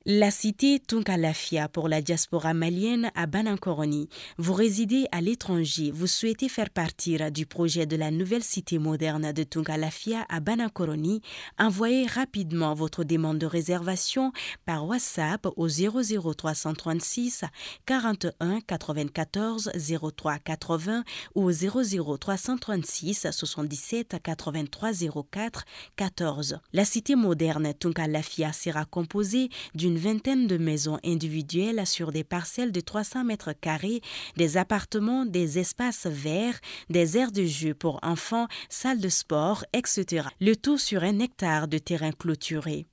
La cité Tunkalafia pour la diaspora malienne à Banankoroni. Vous résidez à l'étranger, vous souhaitez faire partir du projet de la nouvelle cité moderne de Tunkalafia à Banankoroni. Envoyez rapidement votre demande de réservation par WhatsApp au 00336 41 94 03 80 ou au 00336 77 83 04 14. La cité moderne Tunkalafia sera composée d'une vingtaine de maisons individuelles sur des parcelles de 300 mètres carrés, des appartements, des espaces verts, des aires de jeu pour enfants, salles de sport, etc. Le tout sur 1 hectare de terrain clôturé.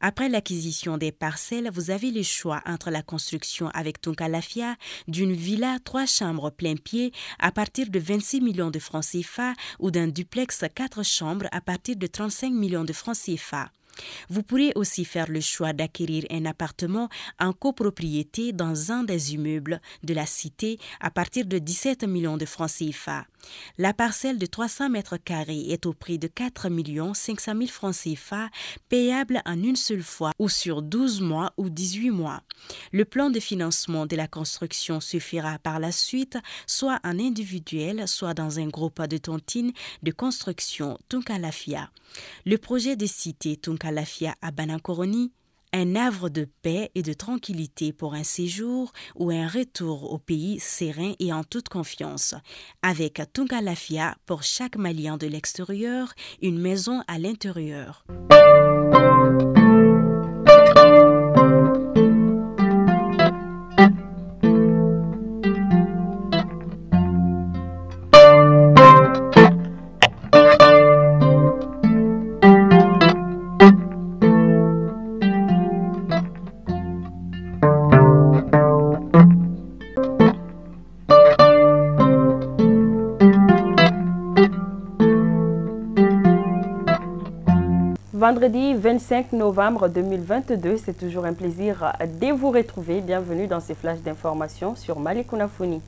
Après l'acquisition des parcelles, vous avez le choix entre la construction avec Tunkalafia d'une villa 3 chambres plein pied à partir de 26 millions de francs CFA ou d'un duplex 4 chambres à partir de 35 millions de francs CFA. Vous pourrez aussi faire le choix d'acquérir un appartement en copropriété dans un des immeubles de la cité à partir de 17 millions de francs CFA. La parcelle de 300 mètres carrés est au prix de 4 500 000 francs CFA, payable en une seule fois ou sur 12 mois ou 18 mois. Le plan de financement de la construction se fera par la suite, soit en individuel, soit dans un groupe de tontines de construction Tunkalafia. Le projet de cité Tunkalafia à Banankoroni, un havre de paix et de tranquillité pour un séjour ou un retour au pays serein et en toute confiance. Avec Tunkalafia, pour chaque Malien de l'extérieur, une maison à l'intérieur. Vendredi 25 novembre 2022, c'est toujours un plaisir de vous retrouver. Bienvenue dans ces flashs d'informations sur Malicouna Foni.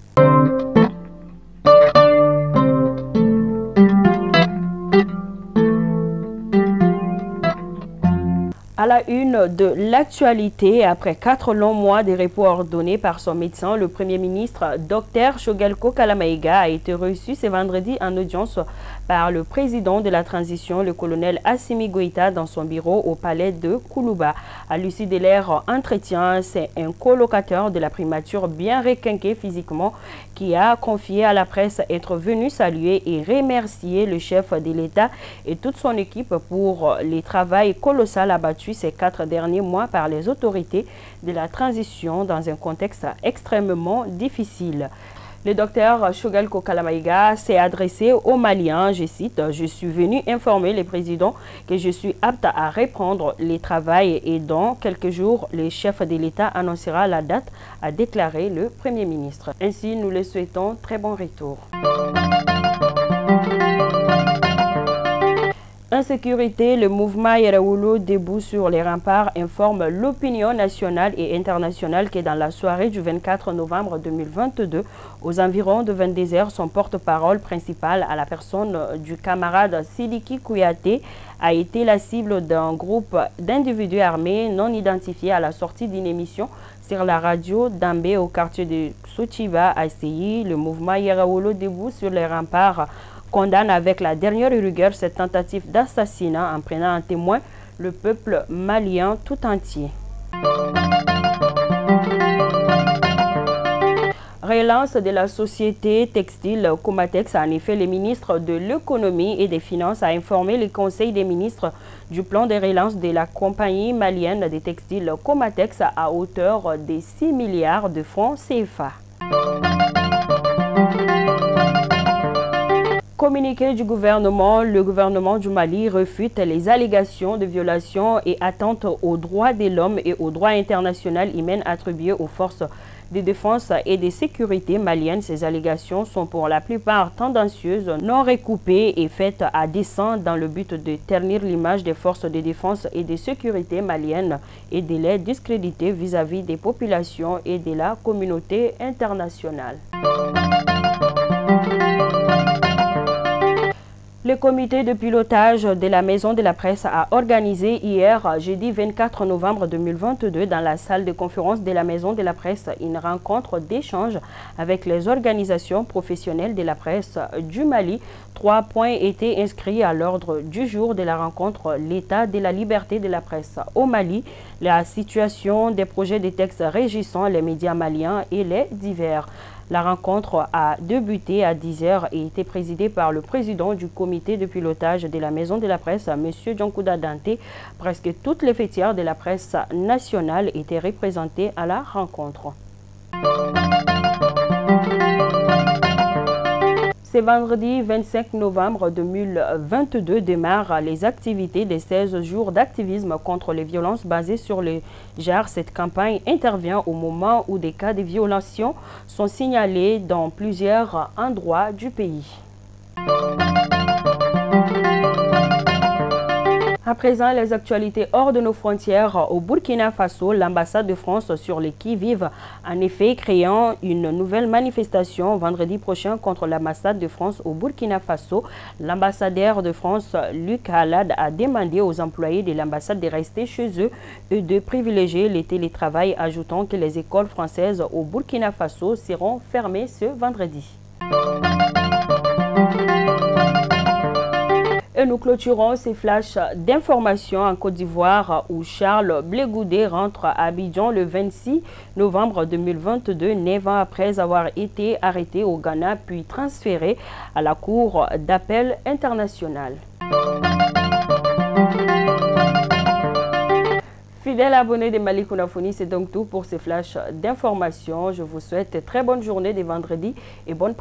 À la une de l'actualité, après 4 longs mois de repos ordonnés par son médecin, le Premier ministre Dr Choguel Kalamaïga a été reçu ce vendredi en audience par le président de la transition, le colonel Assimi Goïta, dans son bureau au palais de Koulouba. À l'issue de leur entretien, c'est un colocataire de la primature bien requinqué physiquement qui a confié à la presse être venu saluer et remercier le chef de l'État et toute son équipe pour le travail colossal abattu ces 4 derniers mois par les autorités de la transition dans un contexte extrêmement difficile. Le docteur Choguel Kalamaïga s'est adressé aux Maliens, je cite, « Je suis venu informer le président que je suis apte à reprendre le travail et dans quelques jours, le chef de l'État annoncera la date », a déclaré le Premier ministre. Ainsi, nous le souhaitons très bon retour. Insécurité, le mouvement Yaraoulou debout sur les remparts informe l'opinion nationale et internationale que dans la soirée du 24 novembre 2022, aux environs de 22h, son porte-parole principal à la personne du camarade Sidiki Kouyaté a été la cible d'un groupe d'individus armés non identifiés à la sortie d'une émission sur la radio d'Ambé au quartier de Sotiba à Seyi. Le mouvement Yaraoulou debout sur les remparts condamne avec la dernière rigueur cette tentative d'assassinat en prenant en témoin le peuple malien tout entier. Relance de la société textile Comatex. En effet, le ministre de l'économie et des finances a informé le conseil des ministres du plan de relance de la compagnie malienne des textiles Comatex à hauteur de 6 milliards de francs CFA. Communiqué du gouvernement, le gouvernement du Mali refute les allégations de violation et attentes aux droits de l'homme et aux droits internationaux humains attribués aux forces de défense et de sécurité maliennes. Ces allégations sont pour la plupart tendancieuses, non recoupées et faites à dessein dans le but de ternir l'image des forces de défense et de sécurité maliennes et de les discréditer vis-à-vis des populations et de la communauté internationale. Le comité de pilotage de la Maison de la Presse a organisé hier, jeudi 24 novembre 2022, dans la salle de conférence de la Maison de la Presse, une rencontre d'échange avec les organisations professionnelles de la presse du Mali. 3 points étaient inscrits à l'ordre du jour de la rencontre: l'état de la liberté de la presse au Mali, la situation des projets de textes régissant les médias maliens et les divers. La rencontre a débuté à 10h et été présidée par le président du comité de pilotage de la Maison de la Presse, M. Djankouda Dante. Presque toutes les fêtières de la presse nationale étaient représentées à la rencontre. Ce vendredi 25 novembre 2022 démarrent les activités des 16 jours d'activisme contre les violences basées sur le genre. Cette campagne intervient au moment où des cas de violation sont signalés dans plusieurs endroits du pays. À présent, les actualités hors de nos frontières. Au Burkina Faso, l'ambassade de France sur les qui-vive, en effet, créant une nouvelle manifestation vendredi prochain contre l'ambassade de France au Burkina Faso. L'ambassadeur de France, Luc Halad, a demandé aux employés de l'ambassade de rester chez eux et de privilégier le télétravail, ajoutant que les écoles françaises au Burkina Faso seront fermées ce vendredi. Et nous clôturons ces flashs d'informations en Côte d'Ivoire où Charles Blé-Goudé rentre à Abidjan le 26 novembre 2022, 9 ans après avoir été arrêté au Ghana puis transféré à la Cour d'appel internationale. Fidèles abonnés de Malik Ounafoni, c'est donc tout pour ces flashs d'informations. Je vous souhaite très bonne journée de vendredi et bonne